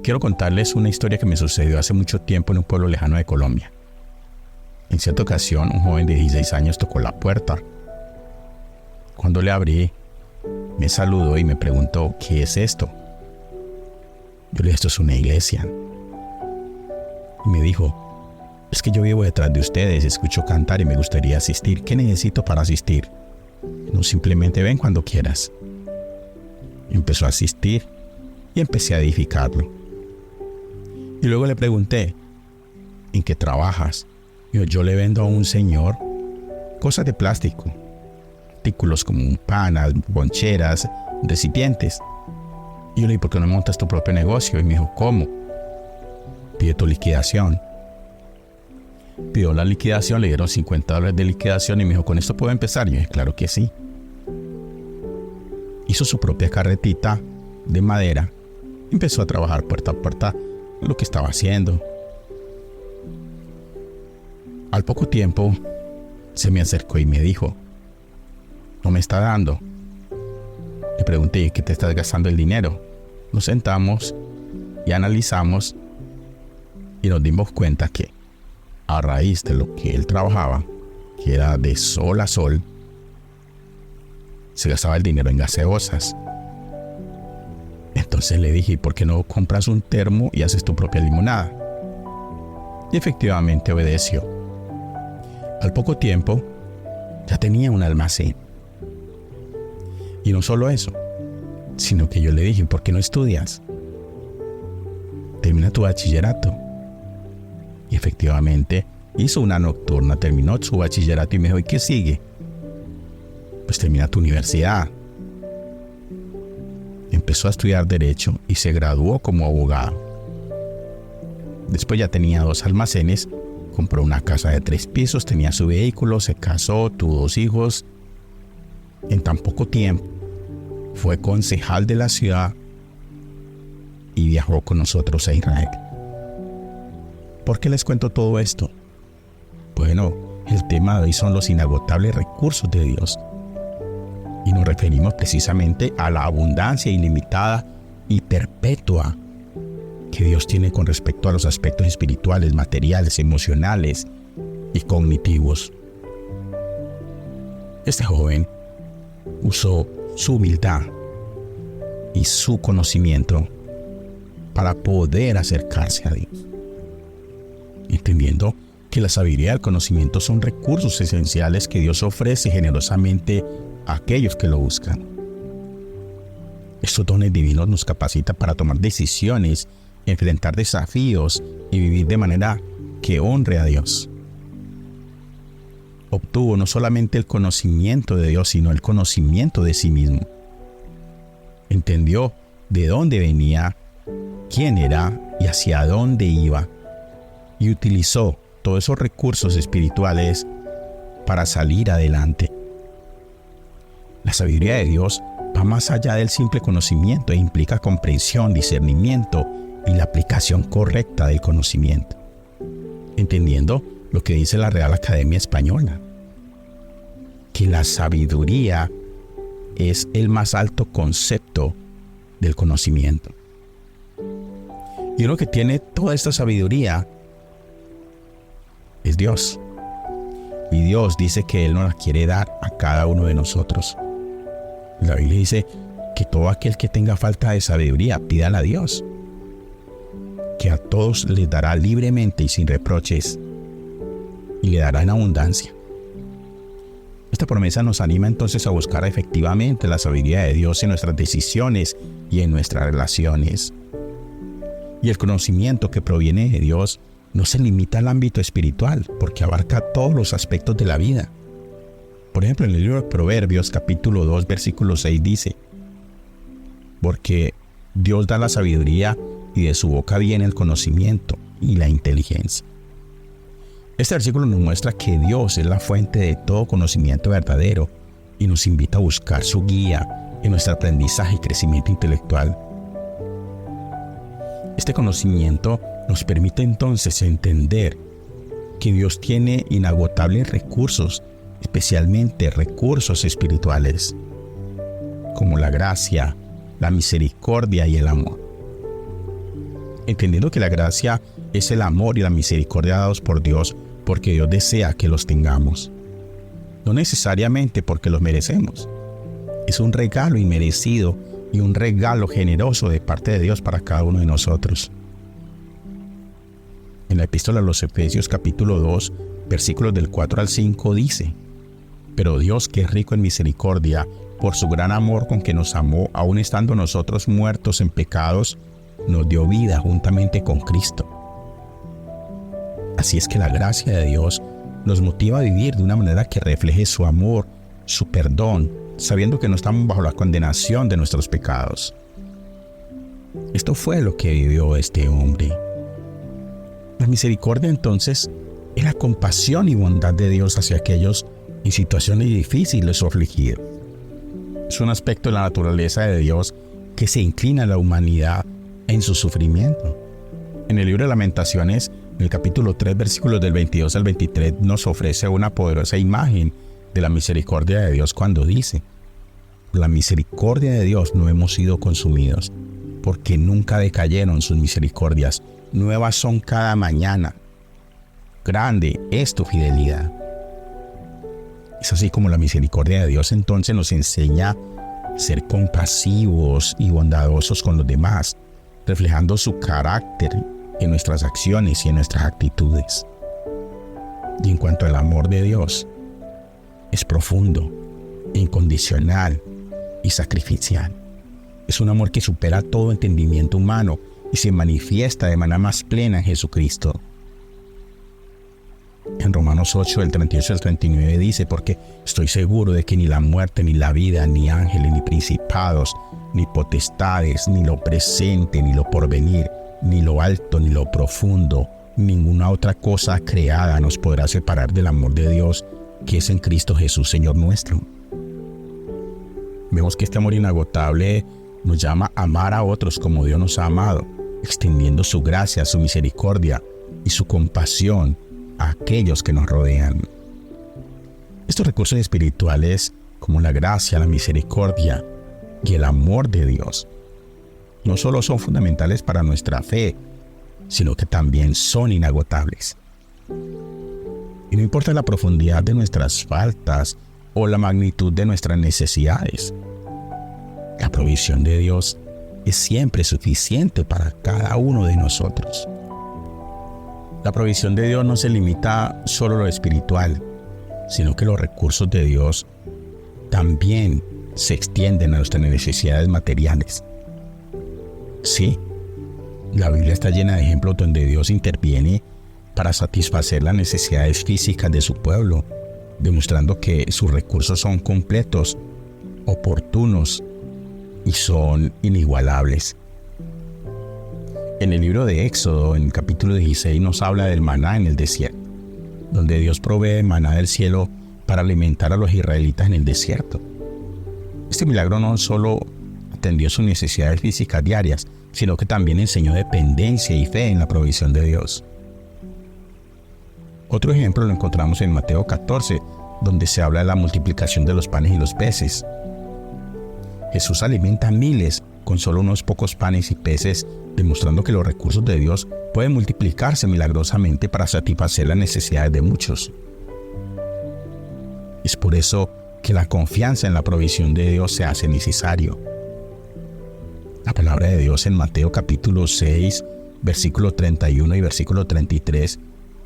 Quiero contarles una historia que me sucedió hace mucho tiempo en un pueblo lejano de Colombia. En cierta ocasión, un joven de 16 años tocó la puerta. Cuando le abrí, me saludó y me preguntó, ¿qué es esto? Yo le dije, esto es una iglesia. Y me dijo, es que yo vivo detrás de ustedes, escucho cantar y me gustaría asistir. ¿Qué necesito para asistir? No, simplemente ven cuando quieras. Empezó a asistir y empecé a edificarlo. Y luego le pregunté, ¿en qué trabajas? Yo le vendo a un señor cosas de plástico, artículos como panas, poncheras, recipientes. Y yo le dije, ¿por qué no montas tu propio negocio? Y me dijo, ¿cómo? Pide tu liquidación. Pidió la liquidación, le dieron $50 de liquidación y me dijo, ¿con esto puedo empezar? Y yo dije, claro que sí. Hizo su propia carretita de madera. Empezó a trabajar puerta a puerta lo que estaba haciendo. Al poco tiempo se me acercó y me dijo, ¿no me está dando? Le pregunté, ¿qué te estás gastando el dinero? Nos sentamos y analizamos y nos dimos cuenta que a raíz de lo que él trabajaba, que era de sol a sol, se gastaba el dinero en gaseosas. Entonces le dije, ¿por qué no compras un termo y haces tu propia limonada? Y efectivamente obedeció. Al poco tiempo, ya tenía un almacén. Y no solo eso, sino que yo le dije, ¿por qué no estudias? Termina tu bachillerato. Y efectivamente hizo una nocturna, terminó su bachillerato y me dijo, ¿y qué sigue? Pues termina tu universidad. Empezó a estudiar Derecho y se graduó como abogado. Después ya tenía 2 almacenes, compró una casa de 3 pisos, tenía su vehículo, se casó, tuvo 2 hijos. En tan poco tiempo fue concejal de la ciudad y viajó con nosotros a Israel. ¿Por qué les cuento todo esto? Bueno, el tema de hoy son los inagotables recursos de Dios. Y nos referimos precisamente a la abundancia ilimitada y perpetua que Dios tiene con respecto a los aspectos espirituales, materiales, emocionales y cognitivos. Este joven usó su humildad y su conocimiento para poder acercarse a Dios, entendiendo que la sabiduría y el conocimiento son recursos esenciales que Dios ofrece generosamente a aquellos que lo buscan. Estos dones divinos nos capacitan para tomar decisiones, enfrentar desafíos y vivir de manera que honre a Dios. Obtuvo no solamente el conocimiento de Dios, sino el conocimiento de sí mismo. Entendió de dónde venía, quién era y hacia dónde iba, y utilizó todos esos recursos espirituales para salir adelante. La sabiduría de Dios va más allá del simple conocimiento e implica comprensión, discernimiento y la aplicación correcta del conocimiento, entendiendo lo que dice la Real Academia Española, que la sabiduría es el más alto concepto del conocimiento. Y uno que tiene toda esta sabiduría es Dios. Y Dios dice que Él nos la quiere dar a cada uno de nosotros. La Biblia dice que todo aquel que tenga falta de sabiduría, pídala a Dios, que a todos les dará libremente y sin reproches, y le dará en abundancia. Esta promesa nos anima entonces a buscar efectivamente la sabiduría de Dios en nuestras decisiones y en nuestras relaciones. Y el conocimiento que proviene de Dios no se limita al ámbito espiritual, porque abarca todos los aspectos de la vida. Por ejemplo, en el libro de Proverbios, capítulo 2, versículo 6 dice, porque Dios da la sabiduría y de su boca viene el conocimiento y la inteligencia. Este versículo nos muestra que Dios es la fuente de todo conocimiento verdadero y nos invita a buscar su guía en nuestro aprendizaje y crecimiento intelectual. Este conocimiento nos permite entonces entender que Dios tiene inagotables recursos, especialmente recursos espirituales, como la gracia, la misericordia y el amor. entendiendo que la gracia es el amor y la misericordia dados por Dios porque Dios desea que los tengamos. No necesariamente porque los merecemos. Es un regalo inmerecido y un regalo generoso de parte de Dios para cada uno de nosotros. En la epístola a los Efesios capítulo 2, versículos del 4 al 5 dice: Pero Dios, que es rico en misericordia, por su gran amor con que nos amó, aun estando nosotros muertos en pecados, nos dio vida juntamente con Cristo. Así es que la gracia de Dios nos motiva a vivir de una manera que refleje su amor, su perdón, sabiendo que no estamos bajo la condenación de nuestros pecados. Esto fue lo que vivió este hombre. La misericordia entonces es la compasión y bondad de Dios hacia aquellos en situaciones difíciles o afligidos. Es un aspecto de la naturaleza de Dios que se inclina a la humanidad en su sufrimiento. En el libro de Lamentaciones, en el capítulo 3, versículos del 22 al 23, nos ofrece una poderosa imagen de la misericordia de Dios cuando dice: Por la misericordia de Dios no hemos sido consumidos, porque nunca decayeron sus misericordias. Nuevas son cada mañana. Grande es tu fidelidad. Es así como la misericordia de Dios entonces nos enseña a ser compasivos y bondadosos con los demás, reflejando su carácter en nuestras acciones y en nuestras actitudes. Y en cuanto al amor de Dios, es profundo, incondicional y sacrificial. Es un amor que supera todo entendimiento humano y se manifiesta de manera más plena en Jesucristo. En Romanos 8, del 38 al 39 dice: Porque estoy seguro de que ni la muerte, ni la vida, ni ángeles, ni principados, ni potestades, ni lo presente, ni lo porvenir, ni lo alto, ni lo profundo, ninguna otra cosa creada nos podrá separar del amor de Dios que es en Cristo Jesús, Señor nuestro. Vemos que este amor inagotable nos llama a amar a otros como Dios nos ha amado, extendiendo su gracia, su misericordia y su compasión a aquellos que nos rodean. Estos recursos espirituales, como la gracia, la misericordia y el amor de Dios, no solo son fundamentales para nuestra fe, sino que también son inagotables. Y no importa la profundidad de nuestras faltas o la magnitud de nuestras necesidades, la provisión de Dios es siempre suficiente para cada uno de nosotros. La provisión de Dios no se limita solo a lo espiritual, sino que los recursos de Dios también se extienden a nuestras necesidades materiales. Sí, la Biblia está llena de ejemplos donde Dios interviene para satisfacer las necesidades físicas de su pueblo, demostrando que sus recursos son completos, oportunos y son inigualables. En el libro de Éxodo, en el capítulo 16, nos habla del maná en el desierto, donde Dios provee maná del cielo para alimentar a los israelitas en el desierto. Este milagro no solo atendió sus necesidades físicas diarias, sino que también enseñó dependencia y fe en la provisión de Dios. Otro ejemplo lo encontramos en Mateo 14, donde se habla de la multiplicación de los panes y los peces. Jesús alimenta a miles con solo unos pocos panes y peces, demostrando que los recursos de Dios pueden multiplicarse milagrosamente para satisfacer las necesidades de muchos. Es por eso que la confianza en la provisión de Dios se hace necesario. La palabra de Dios en Mateo capítulo 6, versículo 31 y versículo 33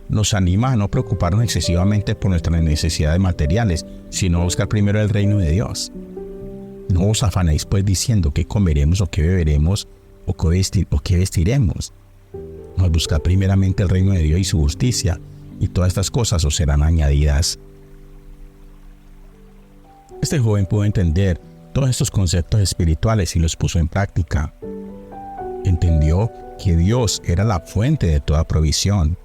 nos anima a no preocuparnos excesivamente por nuestras necesidades materiales, sino a buscar primero el reino de Dios. No os afanéis pues diciendo qué comeremos o qué beberemos o qué vestiremos. Mas buscad primeramente el reino de Dios y su justicia, y todas estas cosas os serán añadidas. Este joven pudo entender todos estos conceptos espirituales y los puso en práctica. Entendió que Dios era la fuente de toda provisión.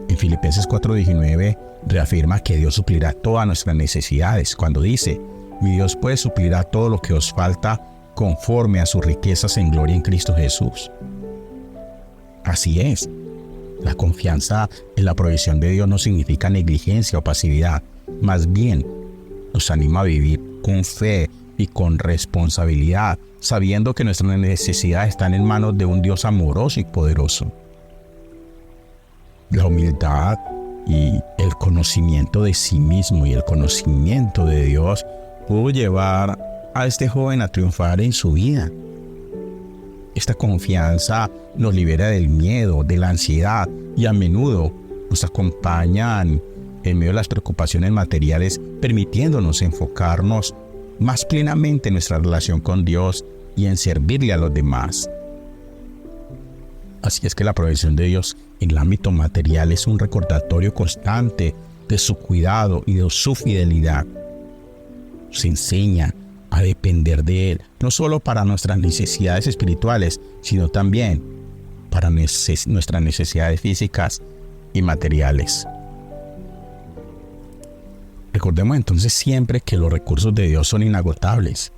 En Filipenses 4:19 reafirma que Dios suplirá todas nuestras necesidades cuando dice: Mi Dios pues suplirá todo lo que os falta conforme a sus riquezas en gloria en Cristo Jesús. Así es. La confianza en la provisión de Dios no significa negligencia o pasividad. Más bien, nos anima a vivir con fe y con responsabilidad, sabiendo que nuestras necesidades están en manos de un Dios amoroso y poderoso. La humildad y el conocimiento de sí mismo y el conocimiento de Dios pudo llevar a este joven a triunfar en su vida. Esta confianza nos libera del miedo, de la ansiedad y a menudo nos acompañan en medio de las preocupaciones materiales, permitiéndonos enfocarnos más plenamente en nuestra relación con Dios y en servirle a los demás. Así es que la provisión de Dios en el ámbito material es un recordatorio constante de su cuidado y de su fidelidad. Se enseña a depender de Él, no solo para nuestras necesidades espirituales, sino también para nuestras necesidades físicas y materiales. Recordemos entonces siempre que los recursos de Dios son inagotables.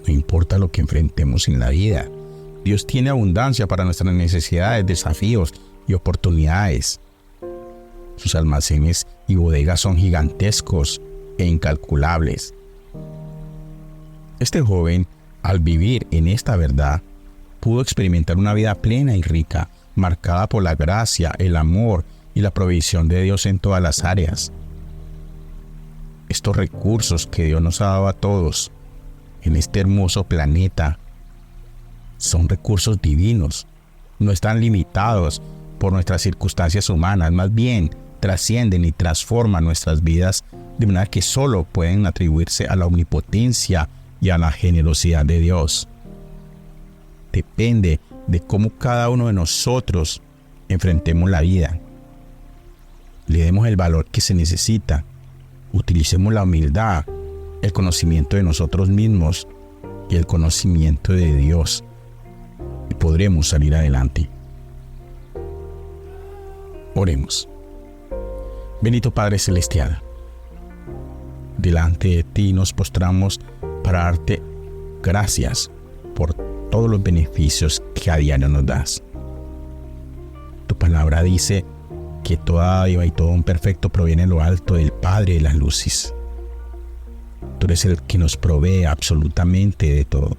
No importa lo que enfrentemos en la vida, Dios tiene abundancia para nuestras necesidades, desafíos y oportunidades. Sus almacenes y bodegas son gigantescos e incalculables. Este joven, al vivir en esta verdad, pudo experimentar una vida plena y rica, marcada por la gracia, el amor y la provisión de Dios en todas las áreas. Estos recursos que Dios nos ha dado a todos en este hermoso planeta son recursos divinos, no están limitados por nuestras circunstancias humanas, más bien trascienden y transforman nuestras vidas de manera que solo pueden atribuirse a la omnipotencia y a la generosidad de Dios. Depende de cómo cada uno de nosotros enfrentemos la vida. Le demos el valor que se necesita. Utilicemos la humildad, el conocimiento de nosotros mismos y el conocimiento de Dios, y podremos salir adelante. Oremos. Bendito Padre Celestial, delante de ti nos postramos para darte gracias por todos los beneficios que a diario nos das. Tu palabra dice que toda dádiva y todo un perfecto proviene de lo alto del Padre de las luces. Tú eres el que nos provee absolutamente de todo.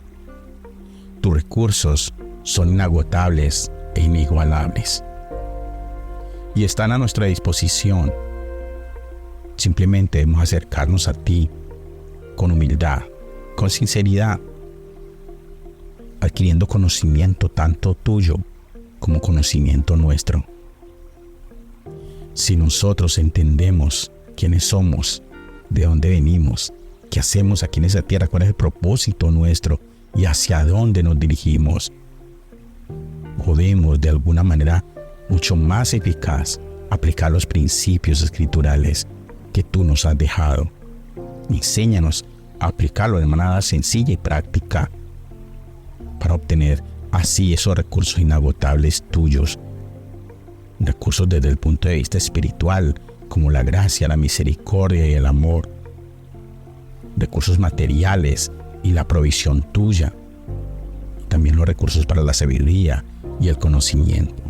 Tus recursos son inagotables e inigualables y están a nuestra disposición. Simplemente debemos acercarnos a ti con humildad, con sinceridad, adquiriendo conocimiento tanto tuyo como conocimiento nuestro. Si nosotros entendemos quiénes somos, de dónde venimos, qué hacemos aquí en esa tierra, cuál es el propósito nuestro y hacia dónde nos dirigimos, podemos de alguna manera mucho más eficaz aplicar los principios escriturales que tú nos has dejado. Enséñanos a aplicarlo de manera sencilla y práctica para obtener así esos recursos inagotables tuyos. Recursos desde el punto de vista espiritual, como la gracia, la misericordia y el amor. Recursos materiales y la provisión tuya. También los recursos para la sabiduría y el conocimiento.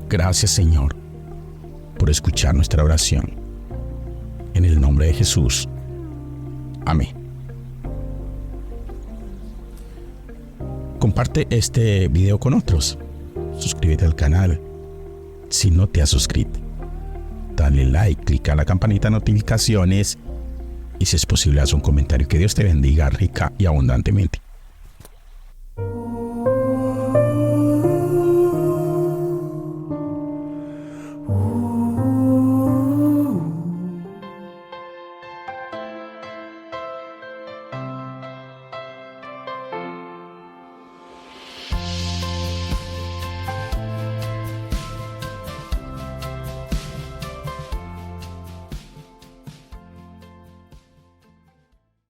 Gracias, Señor, por escuchar nuestra oración. En el nombre de Jesús. Amén. Comparte este video con otros. Suscríbete al canal si no te has suscrito. Dale like, clica en la campanita de notificaciones y si es posible haz un comentario. Que Dios te bendiga rica y abundantemente.